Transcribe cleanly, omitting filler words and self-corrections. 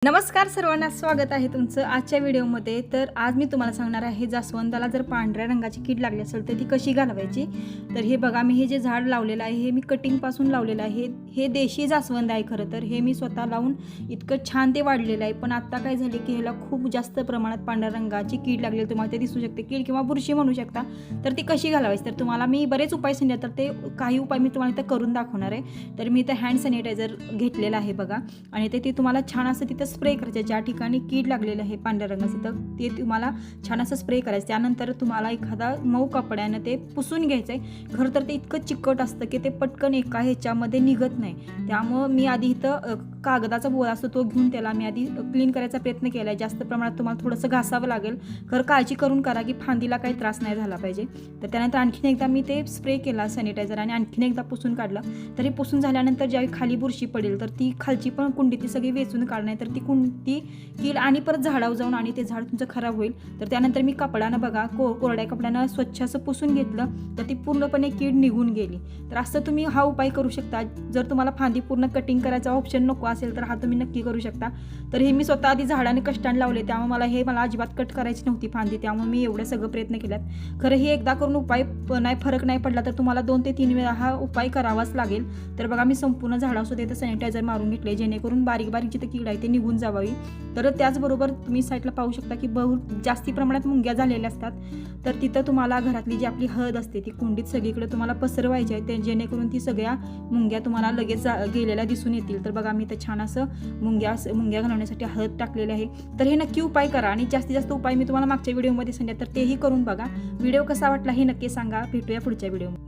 नमस्कार सर्वांना, स्वागत आहे तुमचं आजच्या व्हिडिओमध्ये। तर आज मी तुम्हाला सांगणार आहे जास्वंदाला जर पांढऱ्या रंगाची कीड लागली असेल तर ती कशी घालवायची। तर हे बघा, मी हे जे झाड लावलेलं आहे हे मी कटिंग पासून लावलेलं आहे। हे देशी जास्वंद आहे खरं तर। हे मी स्वतः लावून इतकं छान ते वाढलेलं आहे, पण आता काय झाले की ह्याला खूप जास्त प्रमाणात पांढऱ्या रंगाची कीड लागली। तुम्हाला ते दिसू शकते, कीड किंवा बुरशी म्हणू शकता। तर ती कशी घालवायची तर तुम्हाला मी बरेच उपाय सांगितले, तर ते काही उपाय मी तुम्हाला इथं करून दाखवणार आहे। तर मी इथं हँड सॅनिटायझर घेतलेलं आहे बघा, आणि ते तुम्हाला छान असं तिथं स्प्रे करायचं। ज्या ठिकाणी कीड लागलेलं आहे पांढऱ्या रंगाचं तर ते तुम्हाला छान असं स्प्रे करायचं। त्यानंतर तुम्हाला एखादा मऊ कपड्यानं ते पुसून घ्यायचं आहे। खरं तर ते इतकं चिकट असतं की ते पटकन एका ह्याच्यामध्ये निघत नाही। त्यामुळं मी आधी इथं कागदाचा बोळा असतो तो घेऊन त्याला मी आधी क्लीन करायचा प्रयत्न केला आहे। जास्त प्रमाणात तुम्हाला थोडंसं घासावं लागेल, खरं काळजी करून करा की फांदीला काही त्रास नाही झाला पाहिजे। तर त्यानंतर आणखीन एकदा मी ते स्प्रे केला सॅनिटायझर आणि आणखीन एकदा पुसून काढलं। तर हे पुसून झाल्यानंतर ज्यावेळी खाली बुरशी पडेल तर ती खालची पण कुंडी ती सगळी वेचून काढणार, तर ती कुंडी कीड आणि परत झाडावर जाऊन आणि ते झाड तुमचं खराब होईल। तर त्यानंतर मी कपड्यानं बघा कोरड्या कपड्यानं स्वच्छ असं पुसून घेतलं तर ती पूर्णपणे कीड निघून गेली। तर असं तुम्ही हा उपाय करू शकता। जर तुम्हाला फांदी पूर्ण कटिंग करायचा ऑप्शन नको असेल तर हा तुम्ही नक्की करू शकता। तर हे मी स्वतः आधी झाडाने कष्टाने लावले, त्यामुळे मला अजिबात कट करायची नव्हती फांदी, त्यामुळे मी एवढं सगळं प्रयत्न केल्यात। खरं हे एकदा करून उपाय नाही फरक नाही पडला तर तुम्हाला 2 ते 3 वेळा हा उपाय करावाच लागेल। तर बघा, मी संपूर्ण झाडासुद्धा इथं सॅनिटायझर मारून घेतले जेणेकरून बारीक बारीक जिथं कीड आहे ते निघून जावावी। तर त्याचबरोबर तुम्ही साईडला पाहू शकता की जास्ती प्रमाणात मुंग्या झालेल्या असतात, तर तिथं तुम्हाला घरातली जी आपली हळद असते ती कुंडीत सगळीकडे तुम्हाला पसरवायची आहे, जेणेकरून ती सगळ्या मुंग्या तुम्हाला लगेच गेलेल्या दिसून येतील। तर बघा, मी इथं छान असं मुंग्या घालवण्यासाठी हळद टाकलेली आहे। तर हे नक्की उपाय करा, आणि जास्तीत जास्त उपाय मी तुम्हाला मागच्या व्हिडिओमध्ये सांगितले, तर तेही करून बघा। व्हिडिओ कसा वाटला हे नक्की सांगा। भेटूया पुढच्या व्हिडिओमध्ये।